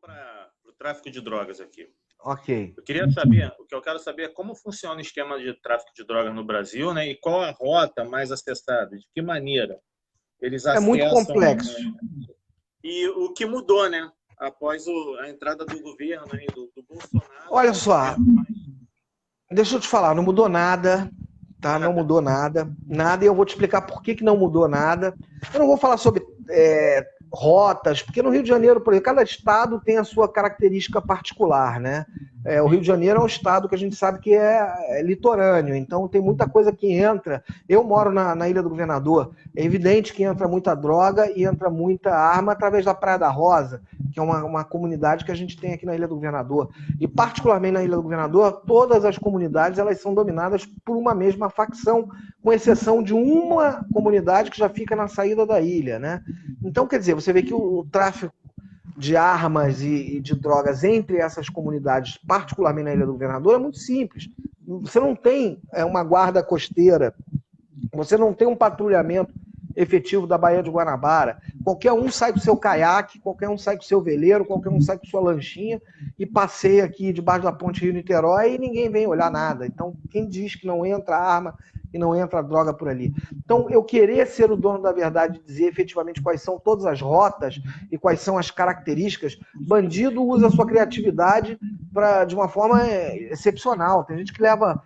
para o tráfico de drogas aqui. Ok. Eu queria saber, o que eu quero saber é como funciona o esquema de tráfico de drogas no Brasil, né? E qual a rota mais acessada, de que maneira eles É muito acessam, complexo. e o que mudou, né? Após a entrada do governo aí, do Bolsonaro, Olha né? só, deixa eu te falar, não mudou nada, tá? Não mudou nada, nada, e eu vou te explicar por que não mudou nada. Eu não vou falar sobre rotas, porque no Rio de Janeiro, por exemplo, cada estado tem a sua característica particular, né? O Rio de Janeiro é um estado que a gente sabe que é litorâneo, então tem muita coisa que entra. Eu moro na Ilha do Governador, é evidente que entra muita droga e entra muita arma através da Praia da Rosa, que é uma comunidade que a gente tem aqui na Ilha do Governador. E particularmente na Ilha do Governador, todas as comunidades elas são dominadas por uma mesma facção, com exceção de uma comunidade que já fica na saída da ilha, né? Então, quer dizer, você vê que o tráfico de armas e de drogas entre essas comunidades, particularmente na Ilha do Governador, é muito simples. Você não tem uma guarda costeira, você não tem um patrulhamento efetivo da Baía de Guanabara. Qualquer um sai com seu caiaque, qualquer um sai com seu veleiro, qualquer um sai com sua lanchinha e passeia aqui debaixo da ponte Rio-Niterói e ninguém vem olhar nada. Então, quem diz que não entra arma e não entra droga por ali? Então, eu querer ser o dono da verdade e dizer efetivamente quais são todas as rotas e quais são as características, bandido usa a sua criatividade de uma forma excepcional. Tem gente que leva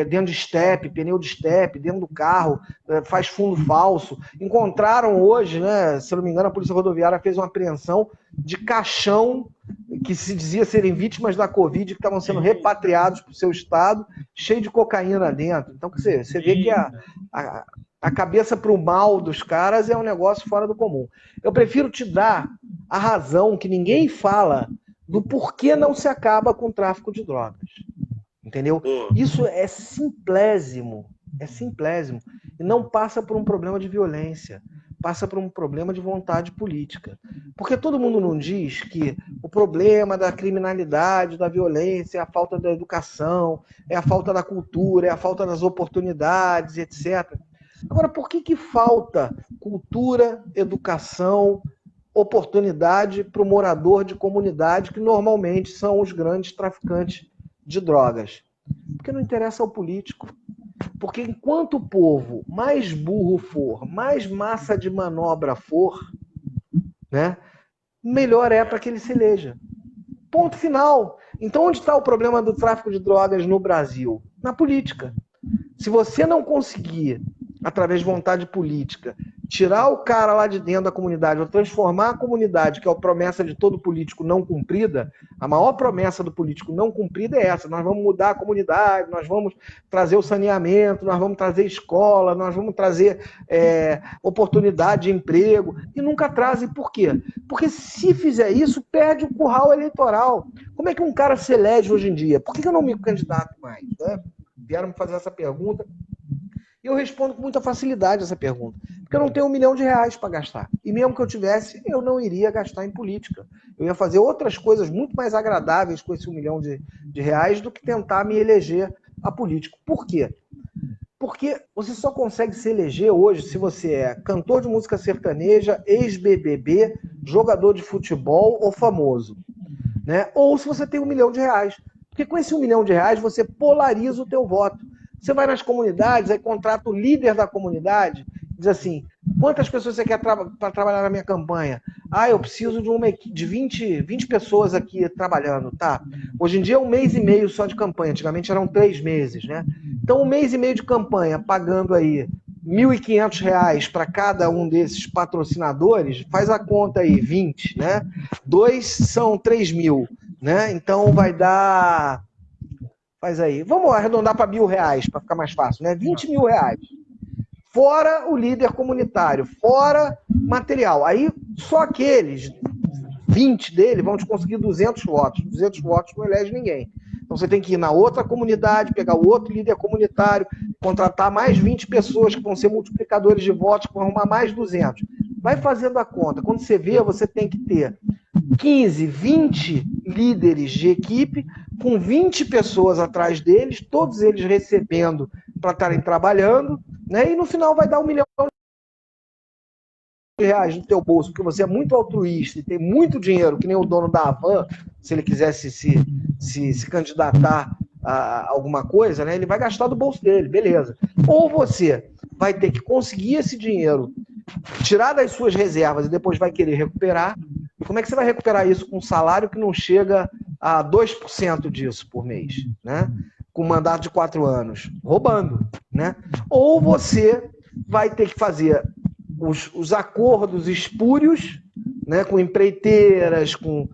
dentro de estepe, pneu de estepe, dentro do carro, faz fundo falso. Encontraram hoje, né, se eu não me engano, a Polícia Rodoviária fez uma apreensão de caixão que se dizia serem vítimas da Covid, que estavam sendo repatriados para o seu estado, cheio de cocaína dentro. Então, quer dizer, você vê que a cabeça para o mal dos caras é um negócio fora do comum. Eu prefiro te dar a razão que ninguém fala do porquê não se acaba com o tráfico de drogas. Entendeu? Isso é simplésimo, e não passa por um problema de violência, passa por um problema de vontade política. Porque todo mundo não diz que o problema da criminalidade, da violência, é a falta da educação, é a falta da cultura, é a falta das oportunidades, etc. Agora, por que falta cultura, educação, oportunidade para o morador de comunidade, que normalmente são os grandes traficantes de drogas? Porque não interessa ao político. Porque enquanto o povo mais burro for, mais massa de manobra for, né, melhor é para que ele se eleja. Ponto final. Então, onde está o problema do tráfico de drogas no Brasil? Na política. Se você não conseguir, através de vontade política, tirar o cara lá de dentro da comunidade, ou transformar a comunidade, que é a promessa de todo político não cumprida, a maior promessa do político não cumprida é essa: nós vamos mudar a comunidade, nós vamos trazer o saneamento, nós vamos trazer escola, nós vamos trazer oportunidade de emprego, e nunca trazem. Por quê? Porque se fizer isso, perde o curral eleitoral. Como é que um cara se elege hoje em dia? Por que eu não me candidato mais? Né? Vieram me fazer essa pergunta. E eu respondo com muita facilidade essa pergunta. Porque eu não tenho R$1 milhão para gastar. E mesmo que eu tivesse, eu não iria gastar em política. Eu ia fazer outras coisas muito mais agradáveis com esse R$1 milhão do que tentar me eleger a político. Por quê? Porque você só consegue se eleger hoje se você é cantor de música sertaneja, ex-BBB, jogador de futebol ou famoso. Né? Ou se você tem R$1 milhão. Porque com esse R$1 milhão você polariza o teu voto. Você vai nas comunidades, aí contrata o líder da comunidade, diz assim: quantas pessoas você quer para trabalhar na minha campanha? Ah, eu preciso de uma equipe de 20 pessoas aqui trabalhando, tá? Hoje em dia é 1 mês e meio só de campanha, antigamente eram 3 meses, né? Então 1 mês e meio de campanha, pagando aí R$1.500 para cada um desses patrocinadores, faz a conta aí, 20, né? 2 são 3 mil, né? Então vai dar... Faz aí. Vamos arredondar para R$1.000, para ficar mais fácil, né? R$20 mil. Fora o líder comunitário, fora material. Aí só aqueles 20 dele vão te conseguir 200 votos. 200 votos não elege ninguém. Então você tem que ir na outra comunidade, pegar o outro líder comunitário, contratar mais 20 pessoas que vão ser multiplicadores de votos, que vão arrumar mais 200. Vai fazendo a conta. Quando você vê, você tem que ter 15, 20 líderes de equipe, com 20 pessoas atrás deles, todos eles recebendo para estarem trabalhando, né? E no final vai dar R$1 milhão de reais no teu bolso, porque você é muito altruísta e tem muito dinheiro, que nem o dono da Havan, se ele quisesse se candidatar a alguma coisa, né, ele vai gastar do bolso dele, beleza. Ou você vai ter que conseguir esse dinheiro, tirar das suas reservas e depois vai querer recuperar. E como é que você vai recuperar isso com um salário que não chega a 2% disso por mês, né? Com um mandato de 4 anos? Roubando, né? Ou você vai ter que fazer os acordos espúrios, né, com empreiteiras, com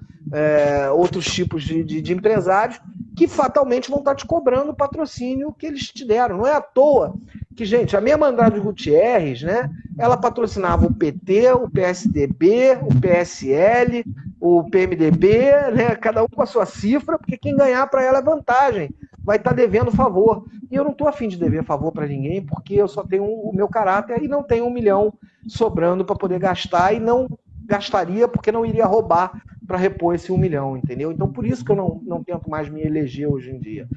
outros tipos de empresários, que fatalmente vão estar te cobrando o patrocínio que eles te deram. Não é à toa que, gente, a mesma Andrade Gutierrez, né, ela patrocinava o PT, o PSDB, o PSL, o PMDB, né, cada um com a sua cifra, porque quem ganhar para ela é vantagem, vai estar devendo favor. E eu não estou afim de dever favor para ninguém, porque eu só tenho o meu caráter e não tenho 1 milhão sobrando para poder gastar, e não gastaria porque não iria roubar para repor esse 1 milhão, entendeu? Então, por isso que eu não tento mais me eleger hoje em dia.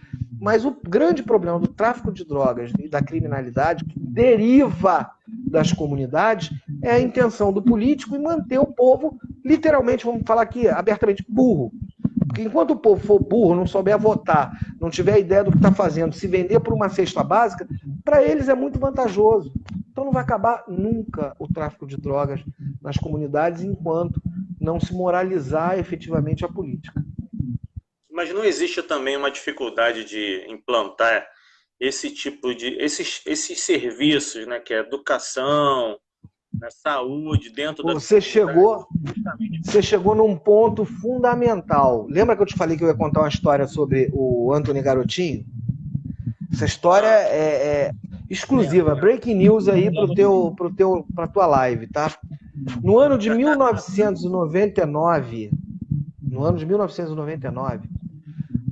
Mas o grande problema do tráfico de drogas e da criminalidade, que deriva das comunidades, é a intenção do político em manter o povo, literalmente, vamos falar aqui abertamente, burro. Porque enquanto o povo for burro, não souber votar, não tiver ideia do que está fazendo, se vender por uma cesta básica, para eles é muito vantajoso. Então não vai acabar nunca o tráfico de drogas nas comunidades enquanto não se moralizar efetivamente a política. Mas não existe também uma dificuldade de implantar esse tipo de esses serviços, né, que é educação, né, saúde dentro da Você chegou num ponto fundamental. Lembra que eu te falei que eu ia contar uma história sobre o Antony Garotinho? Essa história é exclusiva, breaking news aí para tua live, tá? No ano de 1999,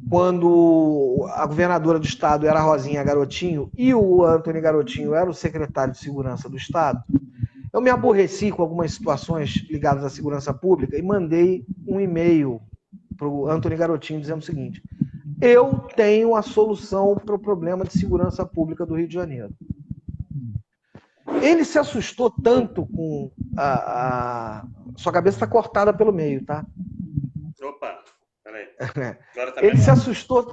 quando a governadora do estado era a Rosinha Garotinho e o Antony Garotinho era o secretário de Segurança do Estado, eu me aborreci com algumas situações ligadas à segurança pública e mandei um e-mail para o Antony Garotinho dizendo o seguinte: eu tenho a solução para o problema de segurança pública do Rio de Janeiro. Ele se assustou tanto com Sua cabeça está cortada pelo meio, tá? Opa, peraí. Agora tá. Ele se assustou...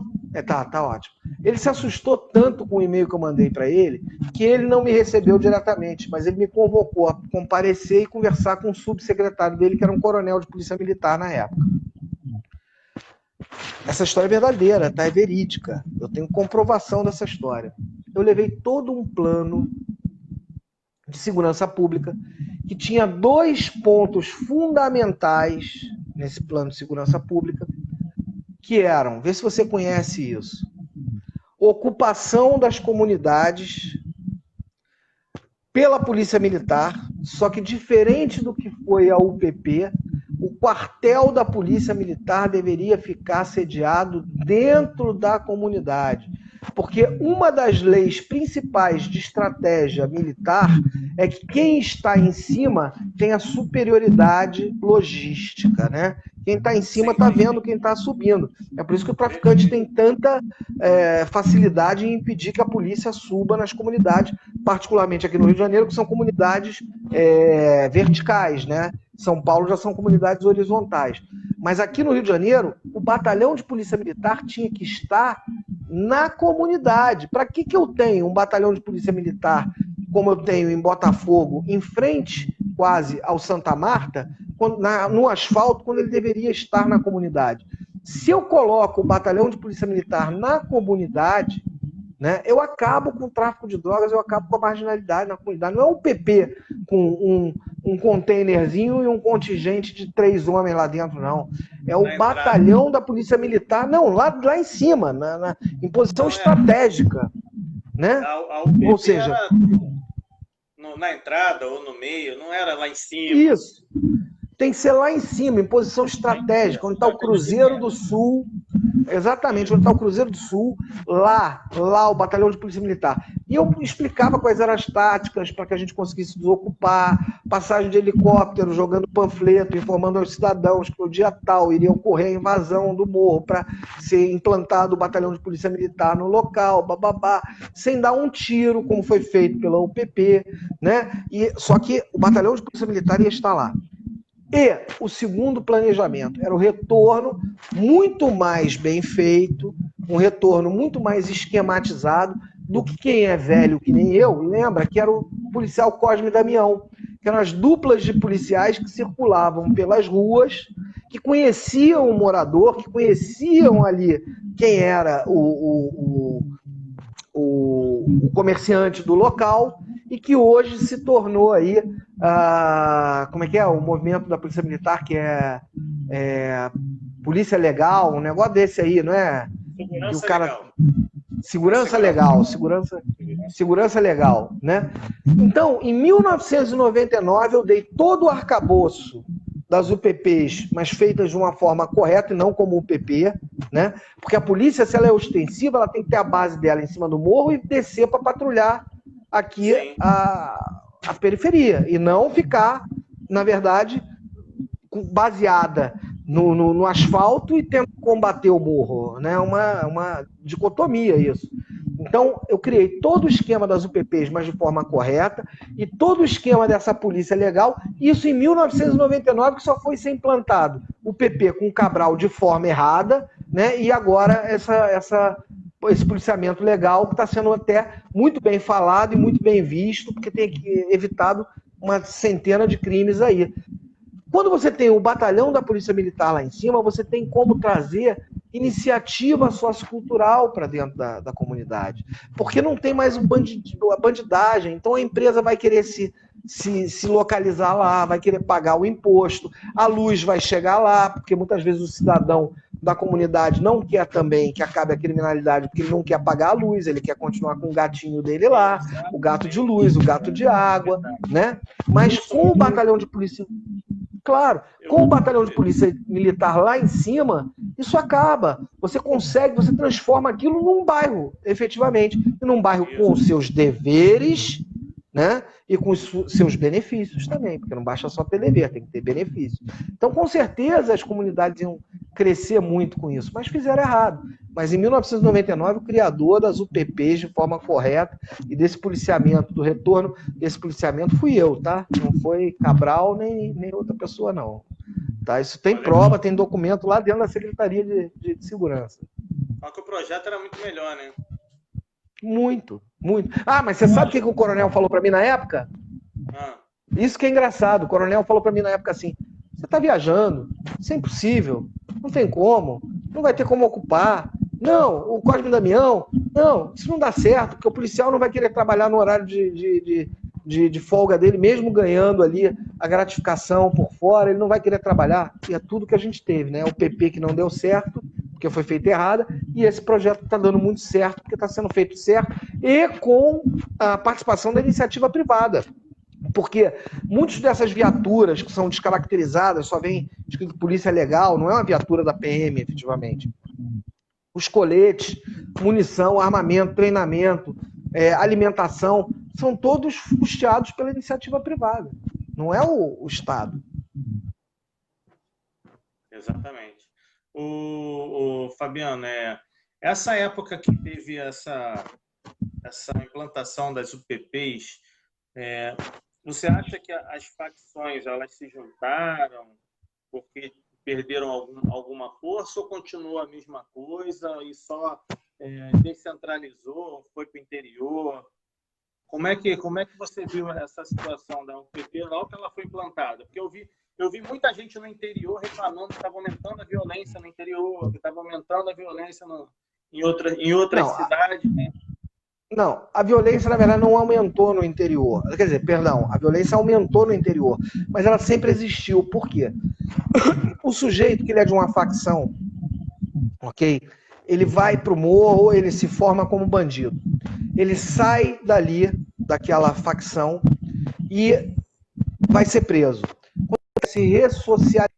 Tá ótimo. Ele se assustou tanto com o e-mail que eu mandei para ele, que ele não me recebeu diretamente, mas ele me convocou a comparecer e conversar com o subsecretário dele, que era um coronel de polícia militar na época. Essa história é verdadeira, tá? É verídica. Eu tenho comprovação dessa história. Eu levei todo um plano de segurança pública que tinha 2 pontos fundamentais nesse plano de segurança pública, que eram, vê se você conhece isso, ocupação das comunidades pela Polícia Militar, só que diferente do que foi a UPP, o quartel da Polícia Militar deveria ficar sediado dentro da comunidade. Porque uma das leis principais de estratégia militar é que quem está em cima tem a superioridade logística, né? Quem está em cima está vendo quem está subindo. É por isso que o traficante tem tanta facilidade em impedir que a polícia suba nas comunidades, particularmente aqui no Rio de Janeiro, que são comunidades verticais, né? São Paulo já são comunidades horizontais. Mas aqui no Rio de Janeiro, o batalhão de polícia militar tinha que estar na comunidade. Para que eu tenho um batalhão de polícia militar, como eu tenho em Botafogo, em frente quase ao Santa Marta, no asfalto, quando ele deveria estar na comunidade? Se eu coloco o batalhão de polícia militar na comunidade, né, eu acabo com o tráfico de drogas, eu acabo com a marginalidade na comunidade. Não é um PP com um containerzinho e um contingente de 3 homens lá dentro, não. É o batalhão da Polícia Militar, não, lá em cima, em posição estratégica. Né? A UPP ou seja, na entrada ou no meio, não era lá em cima. Isso. Tem que ser lá em cima, em posição estratégica, onde está o Cruzeiro do Sul, Exatamente, onde está o Cruzeiro do Sul, lá o batalhão de polícia militar. E eu explicava quais eram as táticas para que a gente conseguisse desocupar, passagem de helicóptero, jogando panfleto, informando aos cidadãos que no dia tal iria ocorrer a invasão do morro para ser implantado o batalhão de polícia militar no local, bababá, sem dar um tiro, como foi feito pela UPP, né? Só que o batalhão de polícia militar ia estar lá. E o segundo planejamento era o retorno muito mais bem feito, um retorno muito mais esquematizado do que quem é velho, que nem eu, lembra que era o policial Cosme Damião, que eram as duplas de policiais que circulavam pelas ruas, que conheciam o morador, que conheciam ali quem era o comerciante do local, e que hoje se tornou aí, como é que é, o movimento da Polícia Militar, que é Polícia Legal, um negócio desse aí, não é? Segurança o cara... legal. Segurança legal, né? Então, em 1999, eu dei todo o arcabouço das UPPs, mas feitas de uma forma correta e não como UPP, né? Porque a polícia, se ela é ostensiva, ela tem que ter a base dela em cima do morro e descer para patrulhar aqui a periferia, e não ficar, na verdade, baseada no asfalto e tentando combater o morro, né? Uma dicotomia isso. Então, eu criei todo o esquema das UPPs, mas de forma correta, e todo o esquema dessa polícia legal, isso em 1999, que só foi ser implantado o PP com o Cabral de forma errada, né? E agora esse policiamento legal que está sendo até muito bem falado e muito bem visto, porque tem evitado uma centena de crimes aí. Quando você tem o batalhão da Polícia Militar lá em cima, você tem como trazer iniciativa sociocultural para dentro da comunidade. Porque não tem mais a bandidagem. Então a empresa vai querer se localizar lá, vai querer pagar o imposto, a luz vai chegar lá, porque muitas vezes o cidadão da comunidade não quer também que acabe a criminalidade, porque ele não quer pagar a luz, ele quer continuar com o gatinho dele lá, o gato de luz, o gato de água, né? Mas com o batalhão de polícia... Claro, com o batalhão de polícia militar lá em cima, isso acaba. Você consegue, você transforma aquilo num bairro, efetivamente. E num bairro com os seus deveres, né? E com os seus benefícios também, porque não basta só ter dever, tem que ter benefício. Então, com certeza, as comunidades iam crescer muito com isso, mas fizeram errado. Mas em 1999, o criador das UPPs de forma correta e desse policiamento, do retorno desse policiamento, fui eu, tá? Não foi Cabral nem outra pessoa, não. Tá? Isso tem prova, tem documento lá dentro da Secretaria de Segurança. Só que o projeto era muito melhor, né? Muito, muito. Ah, mas você sabe o que o coronel falou para mim na época? Isso que é engraçado. O coronel falou para mim na época assim: você está viajando, isso é impossível, não tem como, não vai ter como ocupar. Não, o Cosme Damião, não, isso não dá certo, porque o policial não vai querer trabalhar no horário de folga dele, mesmo ganhando ali a gratificação por fora, ele não vai querer trabalhar. E é tudo que a gente teve, né? O PP que não deu certo, porque foi feito errada, e esse projeto está dando muito certo, porque está sendo feito certo, e com a participação da iniciativa privada. Porque muitas dessas viaturas que são descaracterizadas, só vem escrito polícia legal, não é uma viatura da PM, efetivamente. Os coletes, munição, armamento, treinamento, alimentação, são todos custeados pela iniciativa privada, não é o Estado. Exatamente. O Fabiano, essa época que teve essa implantação das UPPs, você acha que as facções elas se juntaram porque perderam alguma força, ou continua a mesma coisa e só descentralizou, foi para o interior? Como é que você viu essa situação da UPP logo que ela foi implantada? Porque eu vi muita gente no interior reclamando que estava aumentando a violência no interior, que estava aumentando a violência em outras cidades, né? Não, a violência, na verdade, não aumentou no interior. Quer dizer, perdão, a violência aumentou no interior, mas ela sempre existiu. Por quê? O sujeito que ele é de uma facção, ok? Ele vai para o morro, ele se forma como bandido. Ele sai dali, daquela facção, e vai ser preso. Quando ele se ressocializar,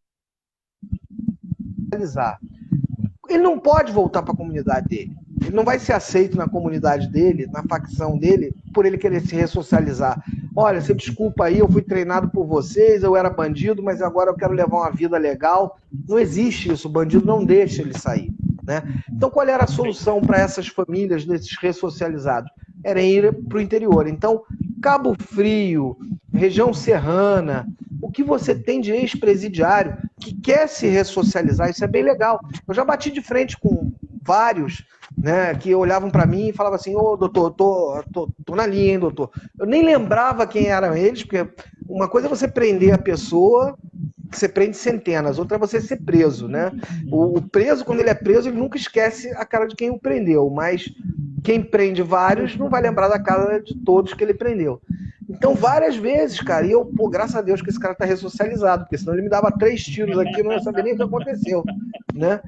ele não pode voltar para a comunidade dele. Ele não vai ser aceito na comunidade dele, na facção dele, por ele querer se ressocializar. Olha, você desculpa aí, eu fui treinado por vocês, eu era bandido, mas agora eu quero levar uma vida legal. Não existe isso, o bandido não deixa ele sair, né? Então, qual era a solução para essas famílias desses ressocializados? Era ir para o interior. Então, Cabo Frio, região serrana, o que você tem de ex-presidiário que quer se ressocializar, isso é bem legal. Eu já bati de frente com vários, né, que olhavam para mim e falavam assim, ô doutor, tô na linha, hein, doutor. Eu nem lembrava quem eram eles, porque uma coisa é você prender a pessoa, que você prende centenas, outra é você ser preso, né? O preso, quando ele é preso, ele nunca esquece a cara de quem o prendeu, mas quem prende vários não vai lembrar da cara de todos que ele prendeu. Então, várias vezes, cara, e eu, pô, graças a Deus que esse cara tá ressocializado, porque senão ele me dava 3 tiros aqui, eu não ia saber nem o que aconteceu, né?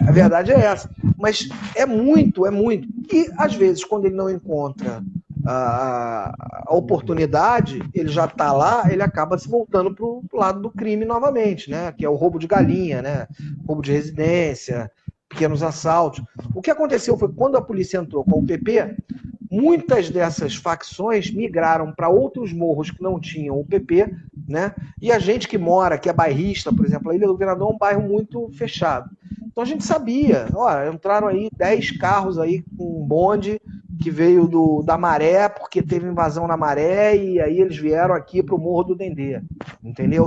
A verdade é essa. Mas é muito, é muito. E, às vezes, quando ele não encontra a oportunidade, ele já está lá, ele acaba se voltando para o lado do crime novamente, né? Que é o roubo de galinha, né? Roubo de residência, pequenos assaltos. O que aconteceu foi que quando a polícia entrou com o PP, muitas dessas facções migraram para outros morros que não tinham o PP, né? E a gente que mora, que é bairrista, por exemplo, a Ilha do Governador é um bairro muito fechado. Então a gente sabia, ó, entraram aí 10 carros aí com um bonde que veio da Maré, porque teve invasão na Maré, e aí eles vieram aqui para o Morro do Dendê, entendeu?